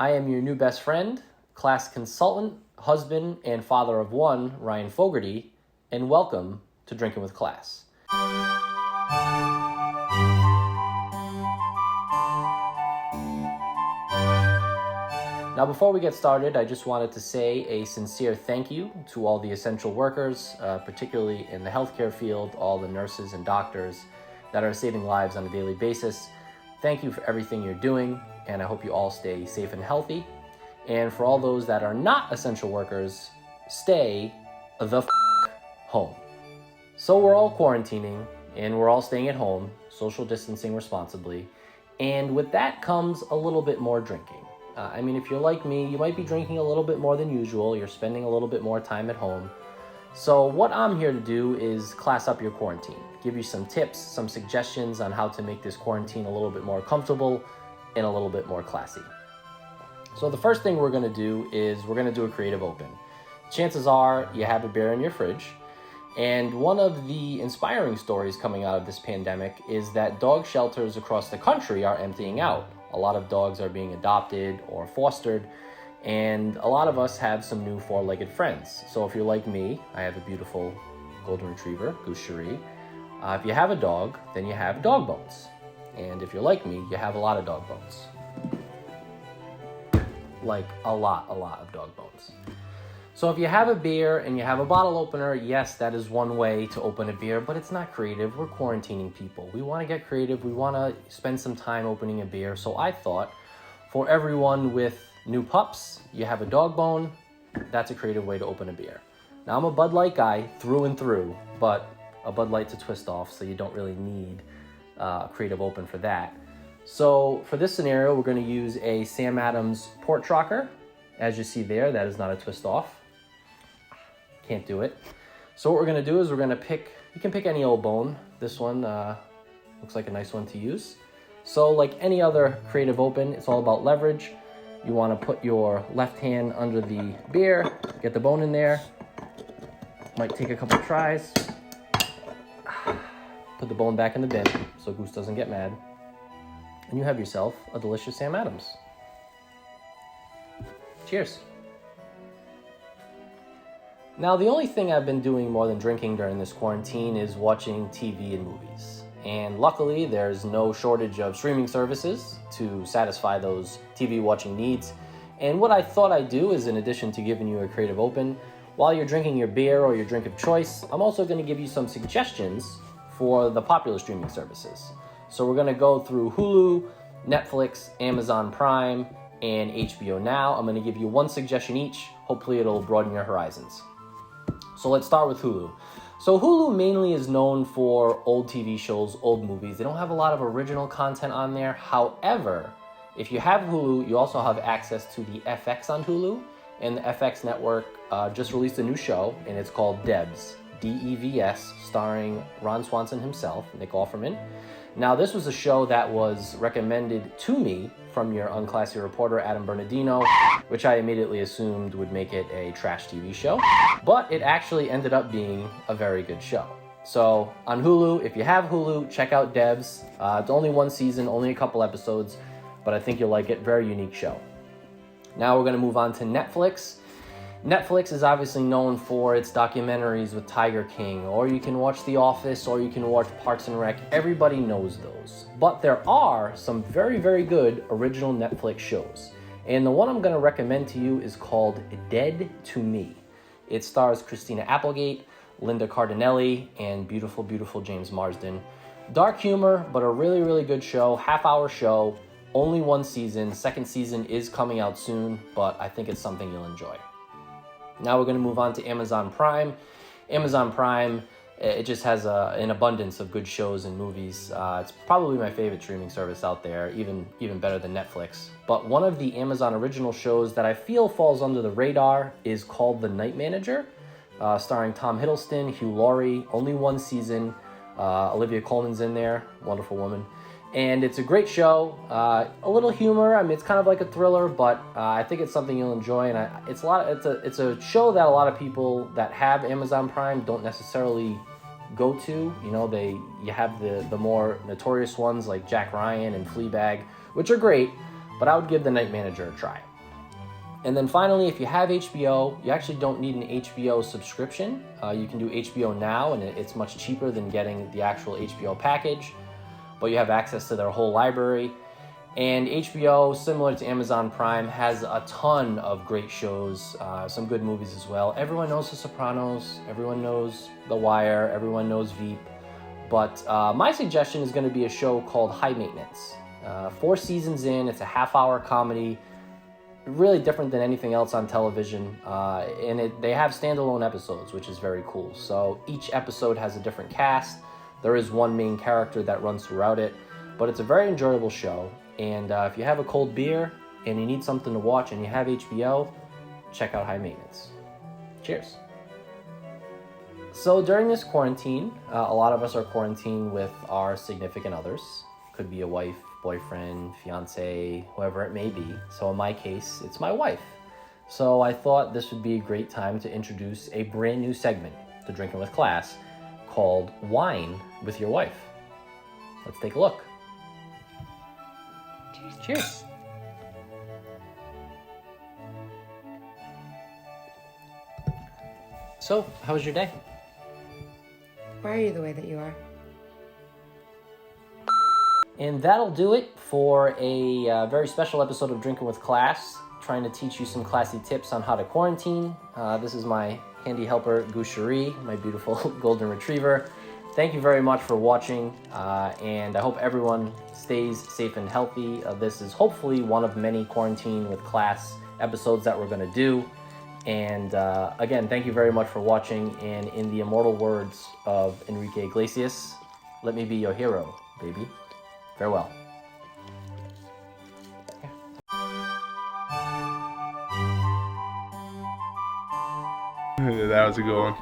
I am your new best friend, class consultant, husband, and father of one, Ryan Fogarty, and welcome to Drinking with Class. Now, before we get started, I just wanted to say a sincere thank you to all the essential workers, particularly in the healthcare field, all the nurses and doctors that are saving lives on a daily basis. Thank you for everything you're doing, and I hope you all stay safe and healthy. And for all those that are not essential workers, stay the home. So we're all quarantining, and we're all staying at home, social distancing responsibly, and with that comes a little bit more drinking. If you're like me, you might be drinking a little bit more than usual. You're spending a little bit more time at home. So what I'm here to do is class up your quarantine, give you some tips, some suggestions on how to make this quarantine a little bit more comfortable and a little bit more classy. So the first thing we're going to do is we're going to do a creative open. Chances are you have a beer in your fridge. And one of the inspiring stories coming out of this pandemic is that dog shelters across the country are emptying out. A lot of dogs are being adopted or fostered, and a lot of us have some new four-legged friends. So if you're like me, I have a beautiful golden retriever, Goose Cherie. If you have a dog, then you have dog bones. And if you're like me, you have a lot of dog bones. Like a lot of dog bones. So if you have a beer and you have a bottle opener, yes, that is one way to open a beer, but it's not creative. We're quarantining people. We want to get creative. We want to spend some time opening a beer. So I thought for everyone with new pups, you have a dog bone, that's a creative way to open a beer. Now I'm a Bud Light guy through and through, but a Bud Light to twist off, so you don't really need a creative open for that. So for this scenario, we're going to use a Sam Adams Port Rocker. As you see there, that is not a twist off. Can't do it. So what we're going to do is we're going to pick, you can pick any old bone. This one looks like a nice one to use. So like any other creative open, it's all about leverage. You want to put your left hand under the beer, get the bone in there. Might take a couple tries. Put the bone back in the bin so Goose doesn't get mad. And you have yourself a delicious Sam Adams. Cheers. Now, the only thing I've been doing more than drinking during this quarantine is watching TV and movies. And luckily, there's no shortage of streaming services to satisfy those TV watching needs. And what I thought I'd do is, in addition to giving you a creative open, while you're drinking your beer or your drink of choice, I'm also going to give you some suggestions for the popular streaming services. So we're going to go through Hulu, Netflix, Amazon Prime, and HBO Now. I'm going to give you one suggestion each. Hopefully it'll broaden your horizons. So let's start with Hulu. So Hulu mainly is known for old TV shows, old movies. They don't have a lot of original content on there. However, if you have Hulu, you also have access to the FX on Hulu. And the FX network just released a new show, and it's called Devs, D-E-V-S, starring Ron Swanson himself, Nick Offerman. Now, this was a show that was recommended to me from your unclassy reporter, Adam Bernardino, which I immediately assumed would make it a trash TV show. But it actually ended up being a very good show. So on Hulu, if you have Hulu, check out Devs. It's only one season, only a couple episodes, but I think you'll like it. Very unique show. Now we're going to move on to Netflix. Netflix is obviously known for its documentaries with Tiger King, or you can watch The Office, or you can watch Parks and Rec. Everybody knows those. But there are some very, very good original Netflix shows. And the one I'm going to recommend to you is called Dead to Me. It stars Christina Applegate, Linda Cardinelli, and beautiful, beautiful James Marsden. Dark humor, but a really, really good show. Half-hour show, only one season. Second season is coming out soon, but I think it's something you'll enjoy. Now we're going to move on to Amazon Prime. Amazon Prime, it just has an abundance of good shows and movies. It's probably my favorite streaming service out there, even better than Netflix. But one of the Amazon original shows that I feel falls under the radar is called The Night Manager, starring Tom Hiddleston, Hugh Laurie. Only one season. Olivia Colman's in there, wonderful woman. And it's a great show, a little humor. I mean, it's kind of like a thriller, but I think it's something you'll enjoy. And it's a show that a lot of people that have Amazon Prime don't necessarily go to. You know, you have the more notorious ones like Jack Ryan and Fleabag, which are great, but I would give The Night Manager a try. And then finally, if you have HBO, you actually don't need an HBO subscription. You can do HBO Now, and it's much cheaper than getting the actual HBO package, but you have access to their whole library. And HBO, similar to Amazon Prime, has a ton of great shows, some good movies as well. Everyone knows The Sopranos, everyone knows The Wire, everyone knows Veep. But my suggestion is going to be a show called High Maintenance. 4 seasons in, it's a half-hour comedy, really different than anything else on television. And they have standalone episodes, which is very cool. So each episode has a different cast. There is one main character that runs throughout it, but it's a very enjoyable show. And if you have a cold beer and you need something to watch and you have HBO, check out High Maintenance. Cheers. So during this quarantine, a lot of us are quarantined with our significant others. Could be a wife, boyfriend, fiance, whoever it may be. So in my case, it's my wife. So I thought this would be a great time to introduce a brand new segment to Drinking with Class called Wine with Your Wife. Let's take a look. Cheers. So, how was your day? Why are you the way that you are? And that'll do it for a very special episode of Drinking with Class, trying to teach you some classy tips on how to quarantine. This is my handy helper, Goucherie, my beautiful golden retriever. Thank you very much for watching, and I hope everyone stays safe and healthy. This is hopefully one of many Quarantine with Class episodes that we're going to do. And again, thank you very much for watching. And in the immortal words of Enrique Iglesias, let me be your hero, baby. Farewell. That was a good one.